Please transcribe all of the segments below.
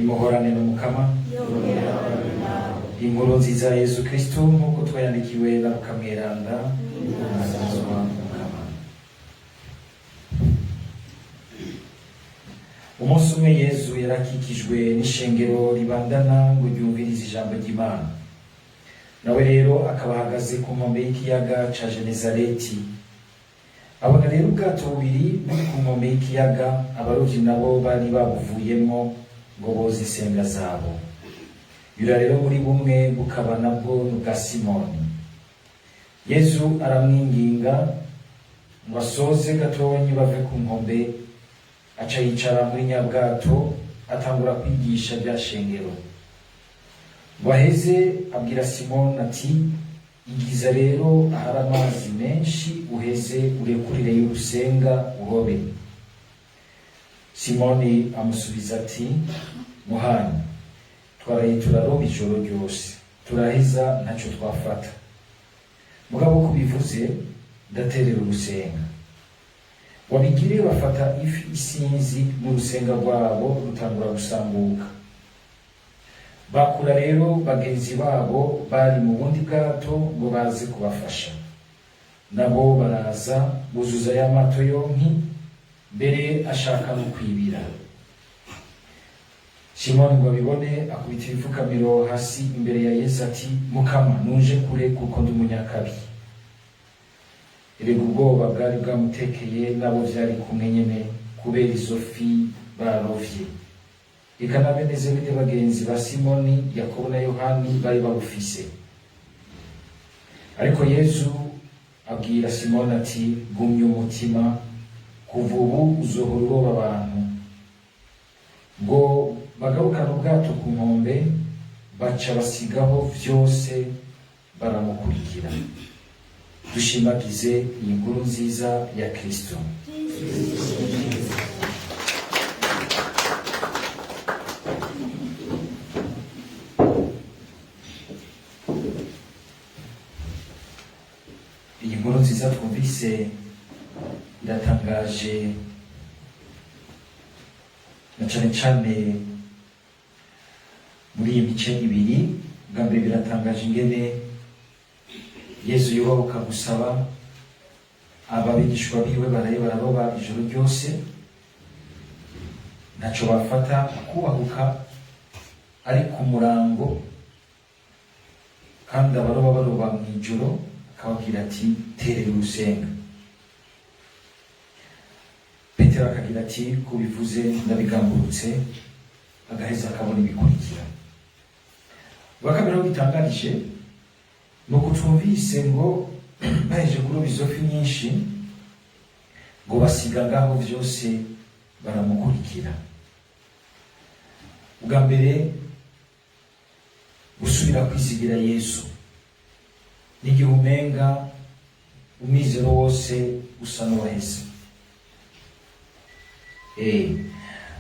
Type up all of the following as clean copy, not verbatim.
nimuhorane n'umukama inkuru nziza ya Yesu Kristo nk'uko twayandikiwe na Luka mweranda. Umunsi umwe Yesu yarakikijwe n'ishengero ribandana ngo ryumvirize ijambo ry'Imana. Nawe rero akaba ahagaze ku nkombe y'ikiyaga ca Genezareti. Abona rero ubwato bubiri buri ku nkombe y'ikiyaga, abarovyi nabo bari babuvuyemwo ngo boze insenga zabo. Yura rero muri bumwe bukaba nabwo n'ubwa Simoni. Yesu aramwinginga ngo asoze gatonyi bave ku nkombe, aca yicara muri nyabwato atangura kwigisha bya shengero. Waheze abwira Simoni ati, igiza rero ahari amazi menshi uheze urekurire y'urusenga urobe. Simoni amusubiza ati, Muhana, twaraye turaroba ijoro ryose, turaheza ntacyo twafata. Mugabo kubivuze ndaterera urusenga. Wabigire bafata ifi isinzi n'urusenga rwabo rutangura gusambuka. Bakura rero bagenzi babo bari mu bundi bwato ngo baze kubafasha. Nabo baraza buzuza y'amato yonki, mbere ashaka no kwibira. Simoni ngo abibone akubita ibifukamiro hasi imbere ya Yesu ati, Mukama, nuje kure kuko ndi umunyakabi. Erega ubwoba bwari bwamutekeye nabo vyari kumwe nyene kubera izo fi barovye. Eka na bene Zebede bagenzi ba Simoni, Yakobo na Yohani bari babufise. Ariko Yesu abwira Simoni ati, gumya umutima, kuva ubu uzohora uroba abantu. Ngo bagarukana ubwato ku nkombe, baca basigaho vyose baramukurikira. Dushimagize iyi nkuru nziza ya Kristo. Iyi nkuru nziza twumvise iratangaje, na cane cane muri iyi mice ibiri. Bwa mbere biratangaje ingene Yesu yubahuka gusaba ababigishwa biwe baraye bararoba ijoro ryose ntacyo bafata, akubahuka ari ku murango kandi abaroba baroba mu ijoro, akababwira ati, terera urusenga. Petero akagira ati, kubivuze ndabigambutse, agaheza akabona ibikurikira. Bakabira aho bitangarije nuko twumvise ngo baheje kuroba izo fi nyinshi, ngo basiga ngaho vyose baramukurikira. Ubwa mbere gusubira kwizigira Yesu, n'igihe umenga umwizero wose usa n'uwaheze.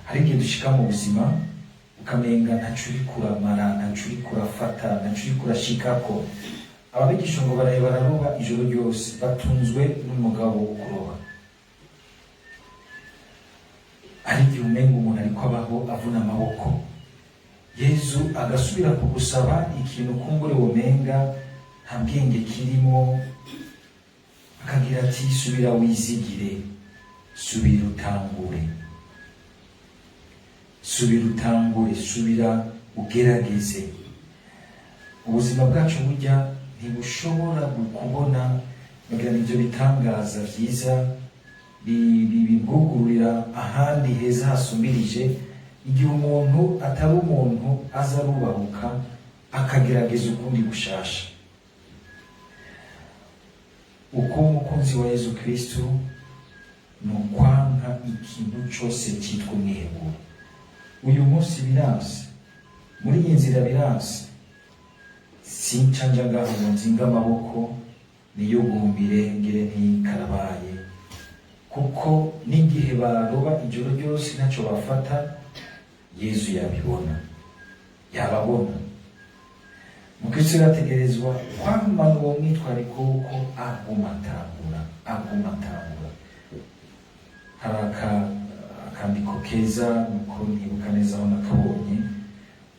Hari igihe dushika mu buzima ukamenga ntaco uriko uramara, ntaco uriko urafata, ntaco uriko urashikako. Ababigisha ngo baraye bararoba ijoro ryose, batunzwe n'umugabo wo kuroba. Hari igihe umenga umuntu ariko abaho avuna amaboko, Yesu agasubira kugusaba ikintu kumbure womenga nta bwenge kirimo, akagira ati, subira wizigire, subira utangure, subira utangure, subira ugerageze. Ubuzima bwacu burya ntibushobora kubona bagira ibyo bitangaza vyiza bibwugururira ahandi heza hasumbirije, igihe umuntu atari umuntu aza arubahuka akagerageza ukundi gushasha. Uko umukunzi wa Yesu Kristo ni ukwanka ikintu cose cyitwa umwiheburo. Uyu munsi biranse, muri iyi nzira biranse, sincanja ngaho ngo nzinga amaboko niyugumbire ngire ntikarabaye, kuko n'igihe baroba ijoro ryose ntacyo bafata, Yesu yabibona, yababona. Mukristo yategerezwa kwamana uwo mwitwariko wuko aguma atangura. Hari akandiko keza nuko ntibuka neza aho nakabonye,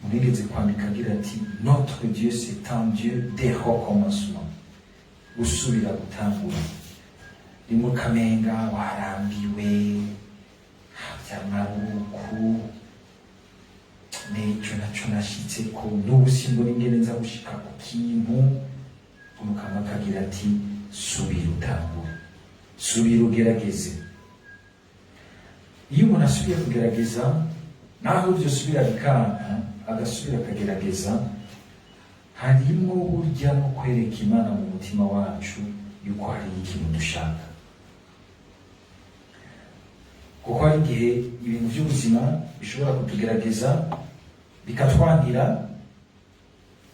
unigeze kwandika agira ati notre Dieu c'est un Dieu des recommencements, gusubira gutangura. Rimwe ukamenga warambiwe byamaruku n'icyo naco nashitseko n'ubu simbona ingene nza gushika ku kintu. Umukama akagira ati subira utangure, subira ugerageze. Iyo umuntu asubiye kugerageza, naho byosubira bikanka agasubira akagerageza, harimo burya no kwereka Imana mu mutima wacu yuko hari ikintu dushaka. Kuko hari igihe ibintu by'ubuzima bishobora kutugerageza bikatwangira,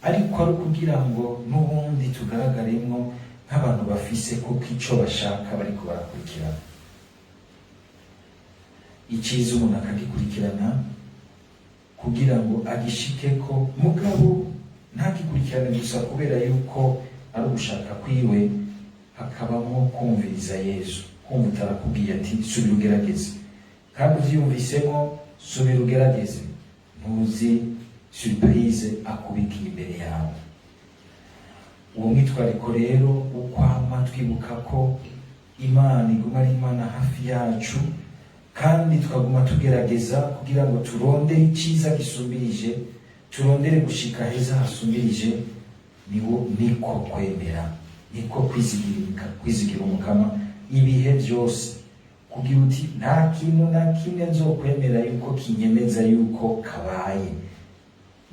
ariko ari kugira ngo n'ubundi tugaragaremo nk'abantu bafise kuko icyo bashaka bariko barakurikirana. Icyiza umuntu akagikurikirana kugira ngo agishikeko, mugabo ntagikurikirane gusa kubera yuko ari ugushaka kwiwe, hakabamo kumviriza Yesu. Kumva utarakubwiye ati subira ugerageze, kandi uvyumvisemo subira ugerageze, ntuzi surprise akubikiye imbere yawe. Uwo mwitwariko rero ukwama twibuka ko Imana iguma ari Imana hafi yacu, kandi tukaguma tugerageza kugira ngo turondere icyiza gisumbirije, turondere gushika heza hasumbirije, niko kwemera, niko kwizigira umukama ibihe byose, kugira uti nta kintu na kimwe nzokwemera yuko kinyemeza yuko kabaye.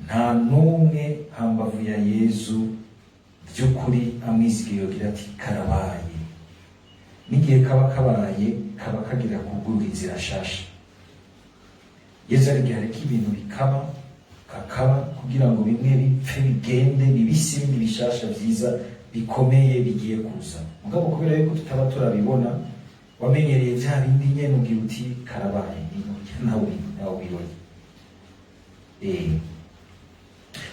Nta n'umwe hambavu ya Yesu by'ukuri amwizigiye yogira ati karabaye. N'igihe kaba kabaye kaba kagira kugura inzira shasha. Yesu ari gihe ariko ibintu bikaba kakaba kugira ngo bimwe bipfe bigende bibisi, ibindi bishasha byiza bikomeye bigiye kuza. Mugabo kubera yuko tutaba turabibona, wamenyereye bya bindi nyene ugira uti karabaye, nawe wiroye.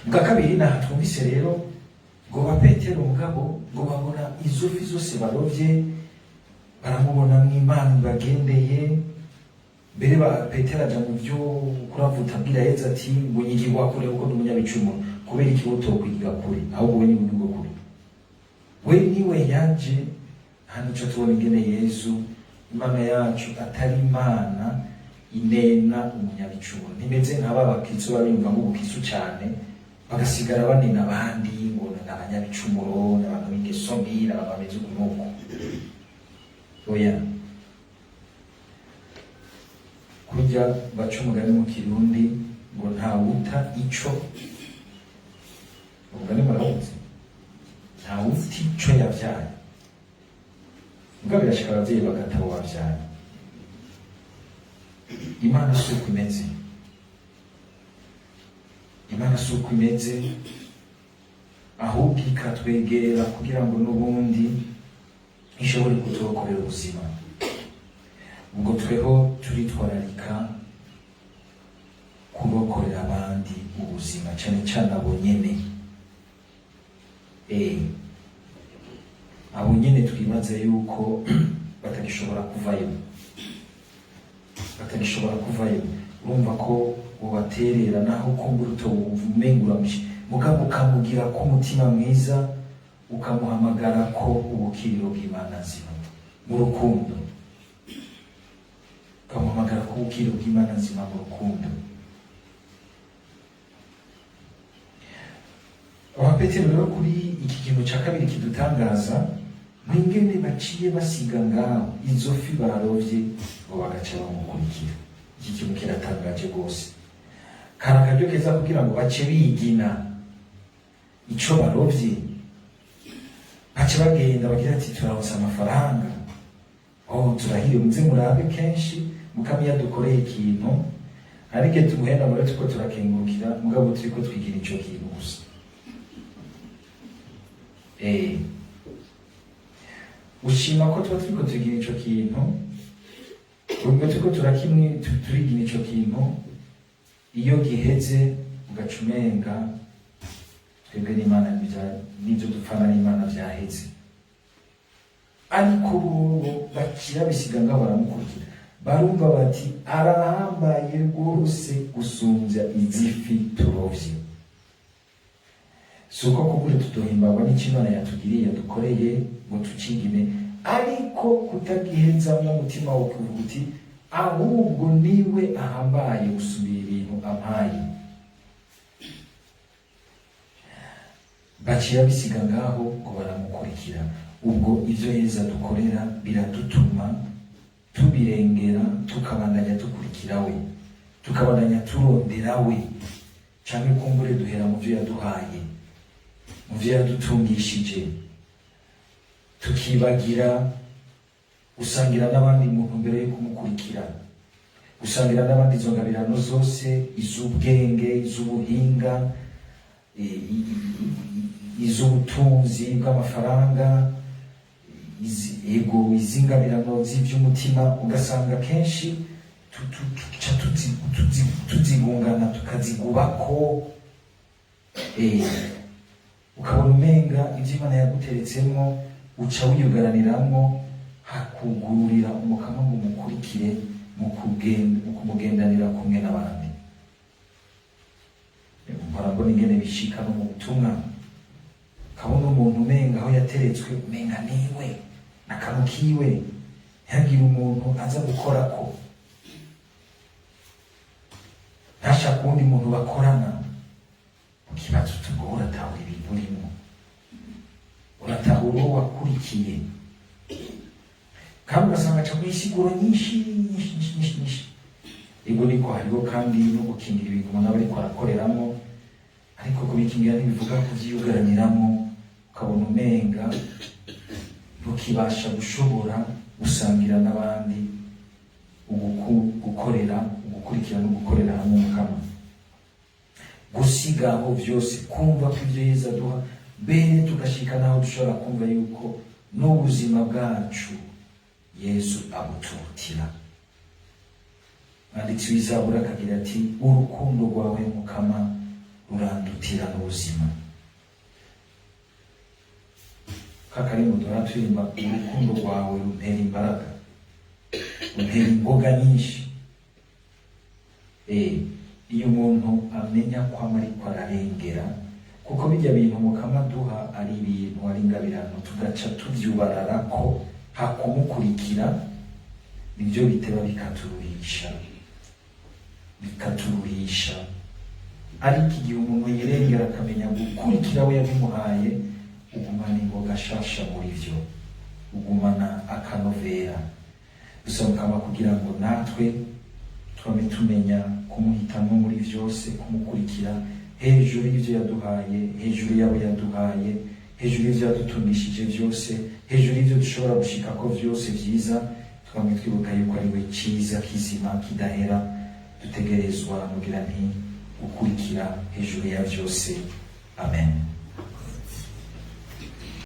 Bwa kabiri naha twumvise rero ngo ba Petero mugabo ngo babona izo fi zose barovye, baramubona mw'Imana bagendeye. Mbere ba Petero aja mu byo kuravuta abwira Yesu ati ngo nyigirwa kure uko n'umunyabicumuro, kubera iki utokwigira kure, ahubwo we ni munyurwa kure. We niwe yaje hano cyo tubona ingene Yesu Imana yacu atari Imana inena umunyabicumuro. Nimeze nk'aba bakitso babimva ngo bukisu cyane, bagasigara banena abandi ngo n'abanyabicumuro, n'abantu b'ingeso mbi, n'abantu bameze ukuntu. Oya, kurya baca umugani mu Kirundi ngo ntawuta ico, umugani murawuzi, ntawuta ico yavyaye. Mugabo birashika abavyeyi bagata abo bavyaye. Imana si uko imeze, Imana si uko imeze, ahubwo ikatwegera kugira ngo n'ubundi ishobore kuturokorera ubuzima. Ubwo tweho turitwararika kurokorera abandi ubuzima, cyane cyane abo nyene. Abo nyene twibaze yuko batagishobora kuvayo, urumva ko ubaterera naho kumbura utowumenguramushi, mugabo ukamugira ko umutima mwiza, ukamuhamagara ko ubukiriro bw'Imana nzima mu rukundo, ukamuhamagara ko ubukiriro bw'Imana nzima mu rukundo. Petero rero kuri iki kintu cya kabiri kidutangaza, mwingene baciye basiga ngaho izo fi barovye ngo bagaca bamukurikira. Iki kintu kiratangaje rwose, kari akaryo keza kugira ngo bace bigina ico barovye, bace bagenda bagira ati turaronse amafaranga, turahiriwe, muze murabe kenshi mukamenya dukoreye ikintu, ariko tumuhenda muri tuko turakengurukira, mugabo turiko twigira ico kintu gusa. Ushima ko tuba turiko tugira ico kintu, ubwo turiko turigira ico kintu, iyo giheze ugaca umenga twebwe n'Imana n'ibyo dupfana n'Imana vyaheze. Ariko ubu bakira bisiga ngaho baramukurikira, barumva bati arahambaye rwose gusumbya izifi turovye. si uko kumbure tudohimbagwa n'ikimana yatugiriye yadukoreye ngo tukigine, ariko kutagihezamwo umutima wo kuvuga uti ahubwo niwe ahambaye gusubira ibintu ampaye. Baciye bisiga ngaho ngo baramukurikira. Ubwo ivyo Yesu adukorera biradutuma tubirengera, tukabandanya dukurikira we, tukabandanya turondera we, canke kumbure duhera mu vyo yaduhaye, mu vyo yadutungishije, tukibagira gusangira n'abandi muntu mbere yo kumukurikira, gusangira n'abandi izo ngabirano zose, iz'ubwenge, iz'ubuhinga, iz'ubutunzi bw'amafaranga, iz'ingabirano z'ivy'umutima. Ugasanga kenshi tuca tuzigungana tukazigubako, ukabona umenga ivyo Imana yaguteretsemwo uca wiyugaraniramwo, hakugururira umukama ngo umukurikire mu kumugendanira kumwe n'abandi. Mpora mbona ingene bishika no mu butumwa, kabona umuntu umenga aho yateretswe umenga niwe n'akantu kiwe, ntihagire umuntu aza gukorako, ntashaka uwundi muntu bakorana. Ukibaza uti ngo uratahura ibintu urimo, uratahura uwo wakurikiye, kandi ugasanga aca kw'isiguro nyinshi. Ego niko hariho kandi no gukingira ibintu umuntu aba ariko arakoreramo, ariko kubikingira ntibivuga kuvyiyugaraniramo, ukabona umenga ntukibasha gushobora gusangira n'abandi ugukurikira no gukorera hamwe umukama. Gusiga aho vyose, kumva ko ivyo Yesu aduha, mbere tugashika naho dushobora kumva yuko n'ubuzima bwacu Yesu abututira. Mwanditsi w'Izaburi akagira ati urukundo rwawe mukama rurandutira n'ubuzima. Kakarimu turimba urukundo rwawe runtera imbaraga, runtera imboga nyinshi. Iyo umuntu amenya ko ariko ararengera, kuko bijya bintu mukama duha ari ibintu, ari ingabirano, tugaca tuvyubararako hakumukurikira, nibyo biteba bikaturuhisha. Ariko igihe umuntu yirengera akamenya gukurikira we yabimuhaye, ugumana imboga shasha muri vyo, ugumana akanovera. Gusa mukama kugira ngo natwe twame tumenya kumuhitamwo muri vyose, kumukurikira hejuru y'ivyo yaduhaye, hejuru y'abo yaduhaye, hejuru y'ivyo yadutungishije vyose, hejuru y'ivyo dushobora gushikako vyose vyiza. Twame twibuka yuko ari we ciza kizima kidahera, dutegerezwa kugira nti gukurikira hejuru ya vyose. Amen.